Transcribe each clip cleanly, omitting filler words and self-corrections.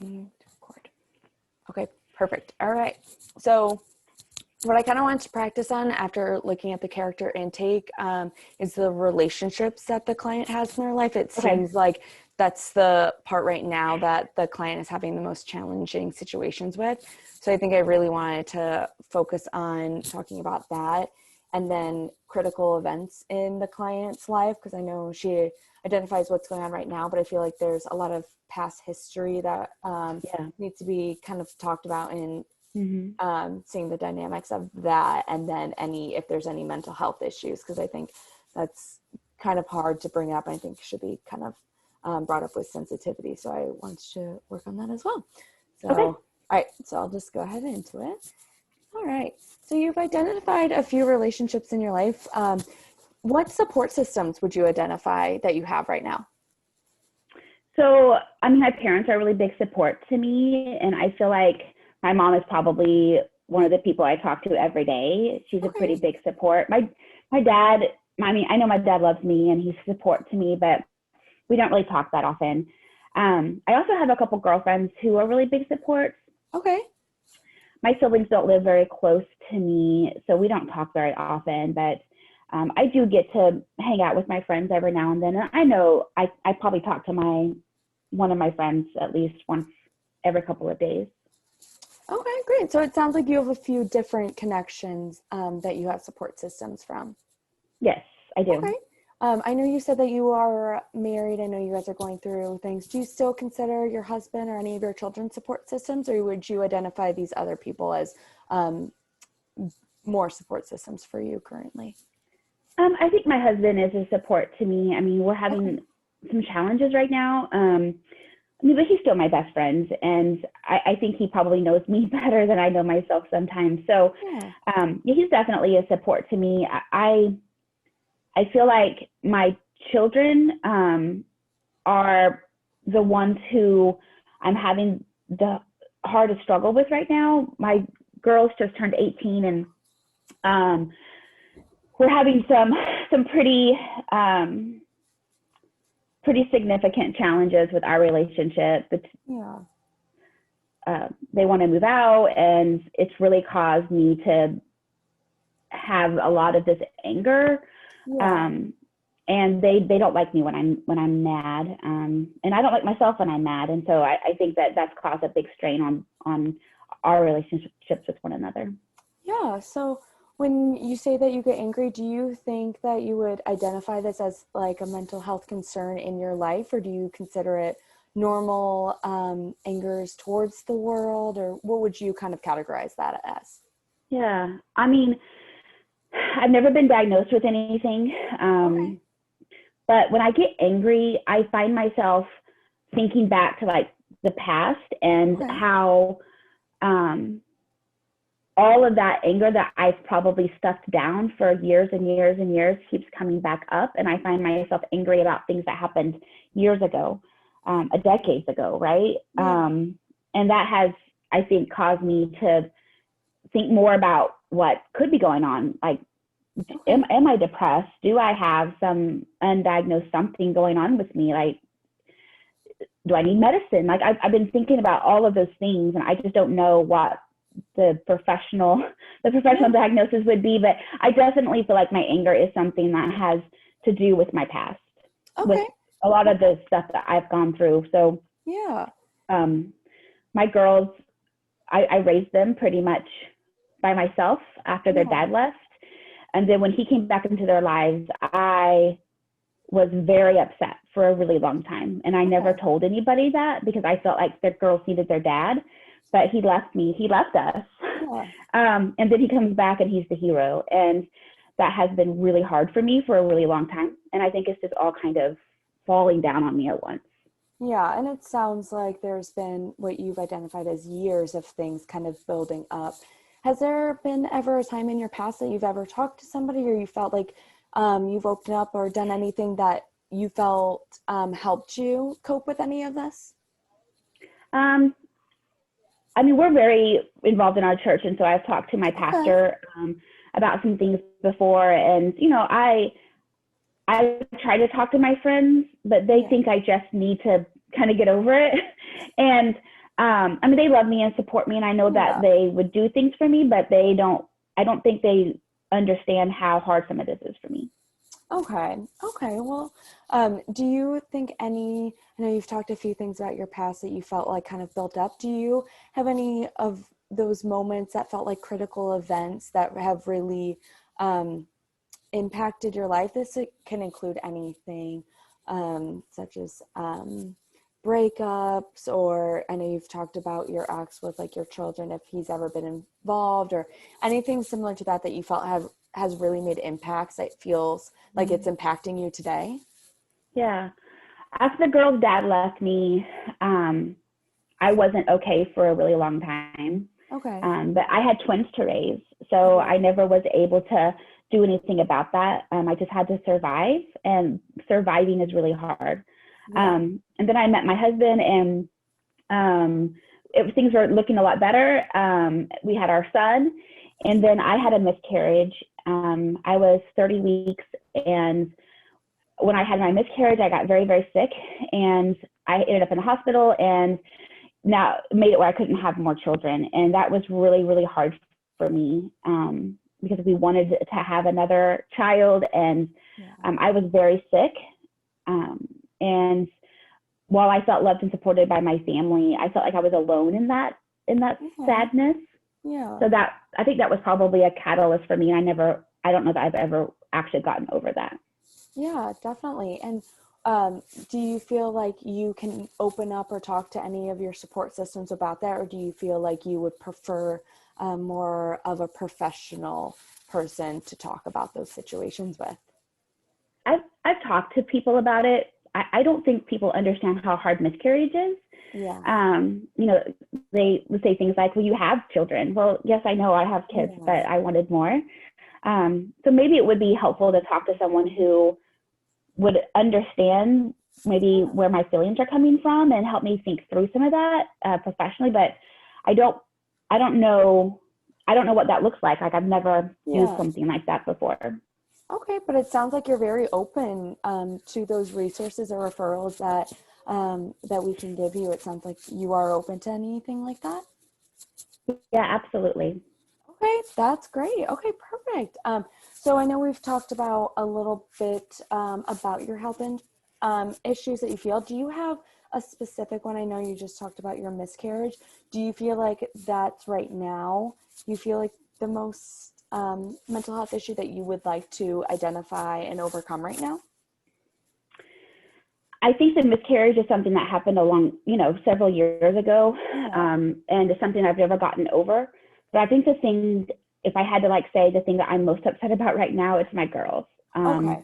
Record. Okay, perfect. All right. So what I kind of want to practice on after looking at the character intake is the relationships that the client has in their life. It seems like that's the part right now that the client is having the most challenging situations with. So I think I really wanted to focus on talking about that, and then critical events in the client's life, because I know she identifies what's going on right now, but I feel like there's a lot of past history that needs to be kind of talked about in seeing the dynamics of that, and then if there's any mental health issues, because I think that's kind of hard to bring up. I think should be kind of brought up with sensitivity. So I want to work on that as well. So, all right, so I'll just go ahead into it. All right. So you've identified a few relationships in your life. What support systems would you identify that you have right now? So, I mean, my parents are a really big support to me, and I feel like my mom is probably one of the people I talk to every day. She's a pretty big support. My dad, I mean, I know my dad loves me and he's a support to me, but we don't really talk that often. I also have a couple girlfriends who are really big supports. Okay. My siblings don't live very close to me, so we don't talk very often, but I do get to hang out with my friends every now and then. And I know I probably talk to one of my friends at least once every couple of days. Okay, great. So it sounds like you have a few different connections that you have support systems from. Yes, I do. Okay. I know you said that you are married. I know you guys are going through things. Do you still consider your husband or any of your children support systems, or would you identify these other people as more support systems for you currently? I think my husband is a support to me. I mean, we're having some challenges right now. But he's still my best friend, and I think he probably knows me better than I know myself sometimes. So he's definitely a support to me. I feel like my children are the ones who I'm having the hardest struggle with right now. My girls just turned 18, and we're having some pretty significant challenges with our relationship. They want to move out, and it's really caused me to have a lot of this anger. And they don't like me when I'm mad, and I don't like myself when I'm mad. And so I think that's caused a big strain on our relationships with one another. Yeah. So when you say that you get angry, do you think that you would identify this as like a mental health concern in your life, or do you consider it normal angers towards the world, or what would you kind of categorize that as? Yeah, I mean, I've never been diagnosed with anything, but when I get angry, I find myself thinking back to like the past and how all of that anger that I've probably stuffed down for years and years and years keeps coming back up. And I find myself angry about things that happened years ago, decades ago, right? And that has, I think, caused me to think more about what could be going on. Like, am I depressed? Do I have some undiagnosed something going on with me? Like, do I need medicine? Like, I've been thinking about all of those things, and I just don't know what the professional diagnosis would be, but I definitely feel like my anger is something that has to do with my past, with a lot of the stuff that I've gone through. So my girls, I raised them pretty much by myself after their dad left. And then when he came back into their lives, I was very upset for a really long time. And I never told anybody that because I felt like the girls needed their dad. But he left us. And then he comes back and he's the hero. And that has been really hard for me for a really long time. And I think it's just all kind of falling down on me at once. Yeah, and it sounds like there's been what you've identified as years of things kind of building up. Has there been ever a time in your past that you've ever talked to somebody, or you felt like you've opened up or done anything that you felt helped you cope with any of this? I mean, we're very involved in our church, and so I've talked to my pastor about some things before, and I try to talk to my friends, but they think I just need to kind of get over it, and I mean, they love me and support me, and I know that they would do things for me, but I don't think they understand how hard some of this is for me. Okay. Okay. Well, do you think I know you've talked a few things about your past that you felt like kind of built up. Do you have any of those moments that felt like critical events that have really impacted your life? This can include anything, such as breakups, or I know you've talked about your ex with like your children, if he's ever been involved, or anything similar to that you felt has really made impacts that feels like it's impacting you today. Yeah. After the girl's dad left me, I wasn't okay for a really long time. Okay. But I had twins to raise, so I never was able to do anything about that. I just had to survive, and surviving is really hard. Yeah. And then I met my husband, and things were looking a lot better. We had our son, and then I had a miscarriage. I was 30 weeks, and when I had my miscarriage, I got very, very sick, and I ended up in the hospital, and now made it where I couldn't have more children. And that was really, really hard for me, because we wanted to have another child, and I was very sick. And while I felt loved and supported by my family, I felt like I was alone in that sadness. Yeah. So that, I think that was probably a catalyst for me. I don't know that I've ever actually gotten over that. Yeah, definitely. And do you feel like you can open up or talk to any of your support systems about that? Or do you feel like you would prefer more of a professional person to talk about those situations with? I've talked to people about it. I don't think people understand how hard miscarriage is. Yeah. They would say things like, well, you have children. Well, yes, I know I have kids, but I wanted more. So maybe it would be helpful to talk to someone who would understand maybe where my feelings are coming from and help me think through some of that professionally. But I don't know what that looks like. Like, I've never used something like that before. Okay, but it sounds like you're very open to those resources or referrals that we can give you. It sounds like you are open to anything like that. Yeah, absolutely. Okay, that's great. Okay, perfect. So I know we've talked about a little bit about your health and issues that you feel. Do you have a specific one? I know you just talked about your miscarriage. Do you feel like that's right now, you feel like the most mental health issue that you would like to identify and overcome right now? I think the miscarriage is something that happened several years ago, and it's something I've never gotten over. But I think if I had to say the thing that I'm most upset about right now, it's my girls. Okay.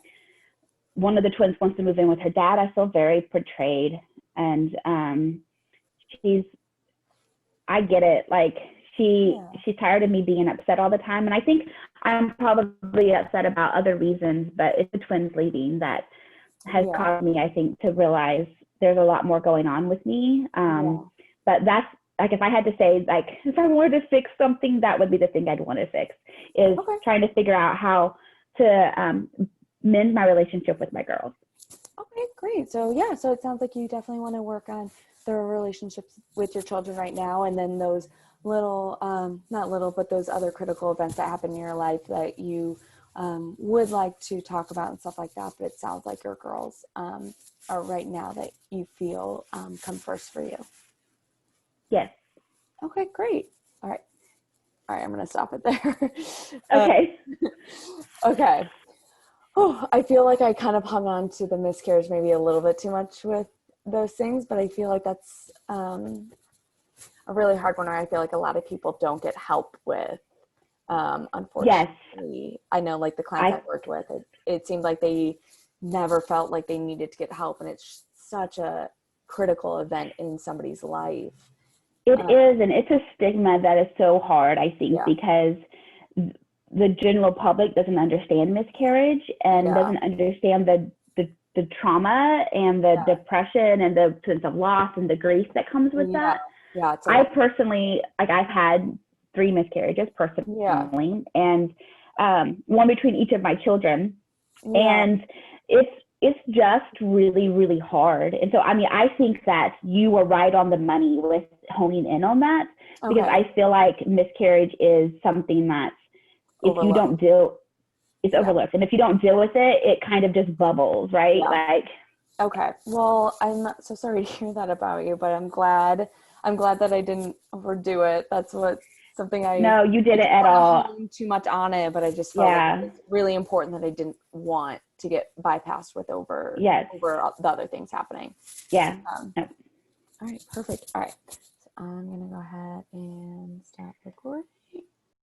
One of the twins wants to move in with her dad. I feel very betrayed, and I get it. Like, she's tired of me being upset all the time, and I think I'm probably upset about other reasons, but it's the twins leaving that has caused me, I think, to realize there's a lot more going on with me. But that's, like, if I had to say, like, if I wanted to fix something, that would be the thing I'd want to fix, is trying to figure out how to mend my relationship with my girls. Okay, great. So so it sounds like you definitely want to work on the relationships with your children right now, and then those little, not little, but those other critical events that happen in your life that you would like to talk about and stuff like that. But it sounds like your girls are right now that you feel come first for you. Yes. Okay, great. All right, I'm going to stop it there. Okay. Okay. Oh, I feel like I kind of hung on to the miscarriage maybe a little bit too much with those things, but I feel like that's a really hard one where I feel like a lot of people don't get help with. Unfortunately, yes. I know, like, the clients I worked with, it seemed like they never felt like they needed to get help, and it's such a critical event in somebody's life. It is, and it's a stigma that is so hard, I think, because the general public doesn't understand miscarriage and doesn't understand the trauma and the depression and the sense of loss and the grief that comes with that. Yeah, I personally, like, I've had 3 miscarriages personally, and one between each of my children. And it's just really, really hard. And so, I mean, I think that you were right on the money with honing in on that, because Okay. I feel like miscarriage is something that if you don't Overlooked. deal, it's Yeah. overlooked. And if you don't deal with it, it kind of just bubbles, right? Yeah. Like, Okay. Well, I'm so sorry to hear that about you, but I'm glad that I didn't overdo it. That's what something no, you I didn't didn't at want to all. hone too much on it, but I just felt like it Yeah. was really important that I didn't want to get bypassed with Yes. over the other things happening. Yeah. Um, No. all right, perfect. All right. So I'm gonna go ahead and stop recording.